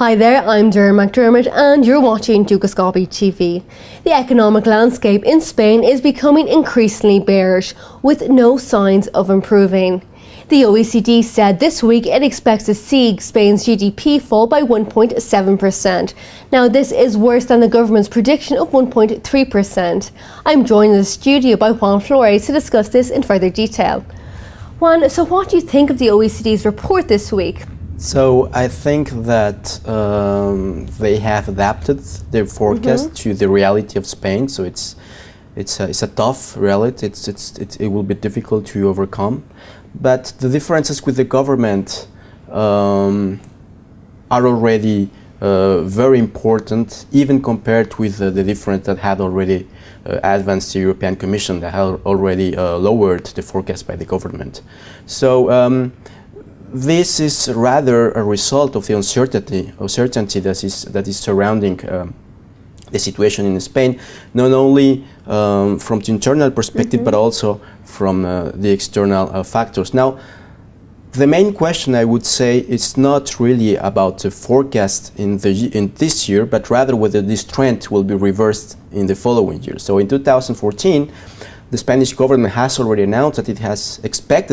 Hi there, I'm Dara McDermott and you're watching Dúchascápaí TV. The economic landscape in Spain is becoming increasingly bearish, with no signs of improving. The OECD said this week it expects to see Spain's GDP fall by 1.7%. Now, this is worse than the government's prediction of 1.3%. I'm joined in the studio by Juan Flores to discuss this in further detail. Juan, so what do you think of the OECD's report this week? So I think that they have adapted their forecast to the reality of Spain. So it's a tough reality. It will be difficult to overcome. But the differences with the government are already very important, even compared with the difference that had already advanced the European Commission, that had already lowered the forecast by the government. So this is rather a result of the uncertainty that is surrounding the situation in Spain, not only from the internal perspective, but also from the external factors. Now, the main question, I would say, is not really about the forecast in this year, but rather whether this trend will be reversed in the following year. So in 2014, the Spanish government has already announced that it expects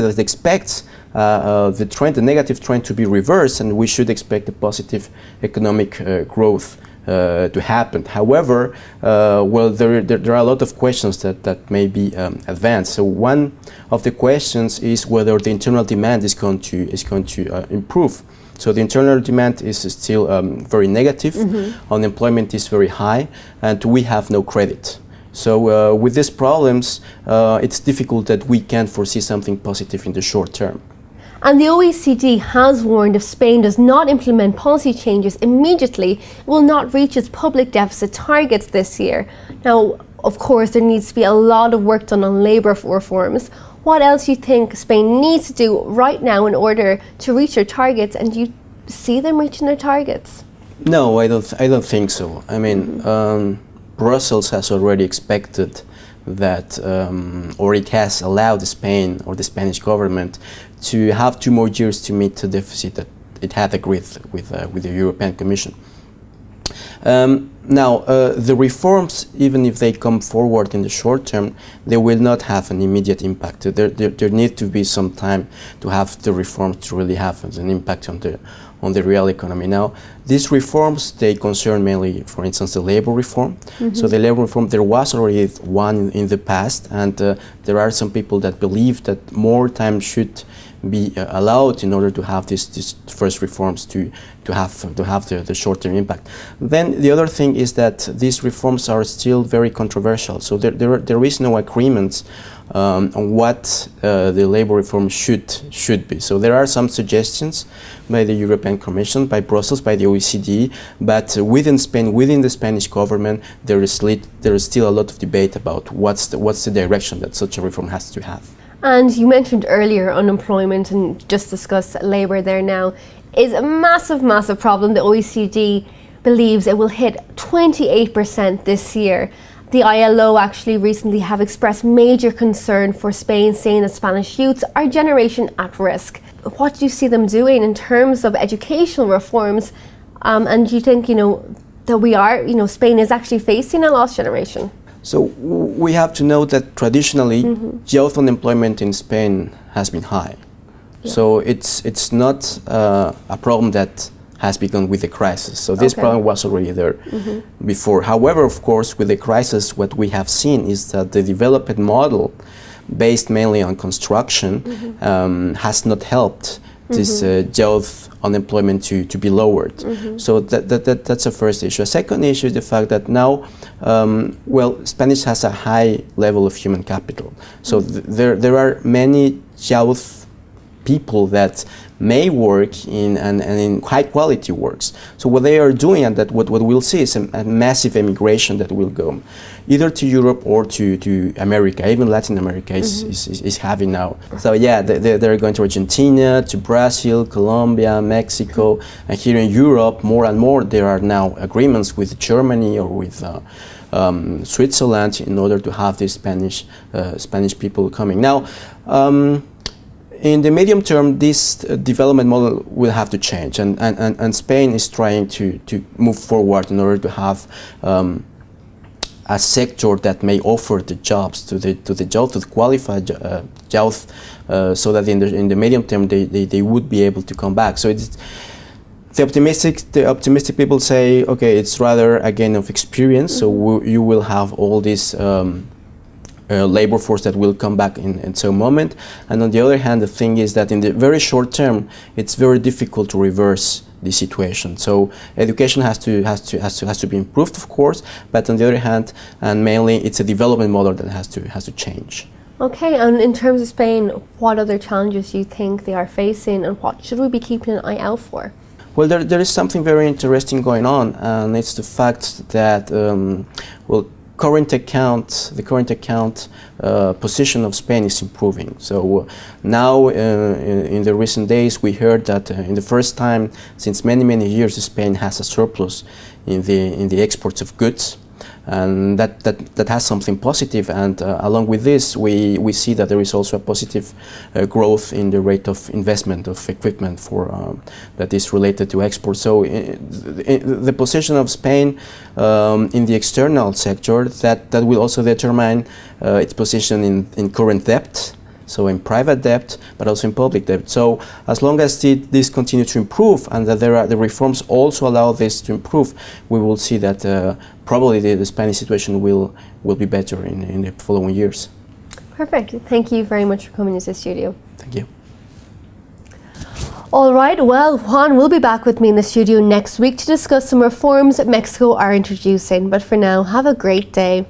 the negative trend to be reversed, and we should expect a positive economic growth to happen. However, there are a lot of questions that may be advanced. So one of the questions is whether the internal demand is going to improve. So the internal demand is still very negative. Unemployment is very high, and we have no credit. So with these problems, it's difficult that we can foresee something positive in the short term. And the OECD has warned if Spain does not implement policy changes immediately, it will not reach its public deficit targets this year. Now, of course, there needs to be a lot of work done on labour reforms. What else do you think Spain needs to do right now in order to reach their targets, and do you see them reaching their targets? No, I don't think so. I mean, Brussels has already expected that, or it has allowed Spain or the Spanish government to have 2 more years to meet the deficit that it had agreed with the European Commission. Now, the reforms, even if they come forward in the short term, they will not have an immediate impact. There needs to be some time to have the reforms to really have an impact on the real economy. Now, these reforms, they concern mainly, for instance, the labor reform. So the labor reform, there was already one in the past, and there are some people that believe that more time should be allowed in order to have these first reforms to have the short-term impact. Then the other thing is that these reforms are still very controversial. So there is no agreement on what the labor reform should be. So there are some suggestions by the European Commission, by Brussels, by the OECD, but within Spain, within the Spanish government, there is still a lot of debate about what's the direction that such a reform has to have. And you mentioned earlier unemployment, and just discussed labour there now, is a massive, massive problem. The OECD believes it will hit 28% this year. The ILO actually recently have expressed major concern for Spain, saying that Spanish youths are generation at risk. What do you see them doing in terms of educational reforms? And do you think, that Spain is actually facing a lost generation? So we have to note that traditionally, youth unemployment in Spain has been high. Yeah. So it's not a problem that has begun with the crisis. So this problem was already there before. However, of course, with the crisis, what we have seen is that the development model, based mainly on construction, has not helped this youth unemployment to be lowered. So that's the first issue. A second issue is the fact that now, Spanish has a high level of human capital. So there are many youth people that may work in high quality works. So what they are doing, and that what we'll see, is a massive emigration that will go either to Europe or to America. Even Latin America is having now. So yeah, they're going to Argentina, to Brazil, Colombia, Mexico, and here in Europe, more and more there are now agreements with Germany or with Switzerland in order to have these Spanish people coming. Now, in the medium term, this development model will have to change, and Spain is trying to move forward in order to have a sector that may offer the jobs to the youth, to the qualified youth, so that in the medium term they would be able to come back. So it's the optimistic people say, okay, it's rather a gain of experience. So you will have all this labor force that will come back in some moment. And on the other hand, the thing is that in the very short term, it's very difficult to reverse the situation. So education has to be improved, of course, but on the other hand, and mainly, it's a development model that has to change. Okay, and in terms of Spain, what other challenges do you think they are facing, and what should we be keeping an eye out for? Well, there is something very interesting going on, and it's the fact that the current account position of Spain is improving. So now, in the recent days, we heard that in the first time since many years, Spain has a surplus in the exports of goods, and that has something positive. And along with this, we see that there is also a positive growth in the rate of investment of equipment that is related to export. So the position of Spain in the external sector, that will also determine its position in current debt, so in private debt, but also in public debt. So as long as this continues to improve, and that the reforms also allow this to improve, we will see that probably the Spanish situation will be better in the following years. Perfect. Thank you very much for coming into the studio. Thank you. All right, well, Juan will be back with me in the studio next week to discuss some reforms that Mexico are introducing. But for now, have a great day.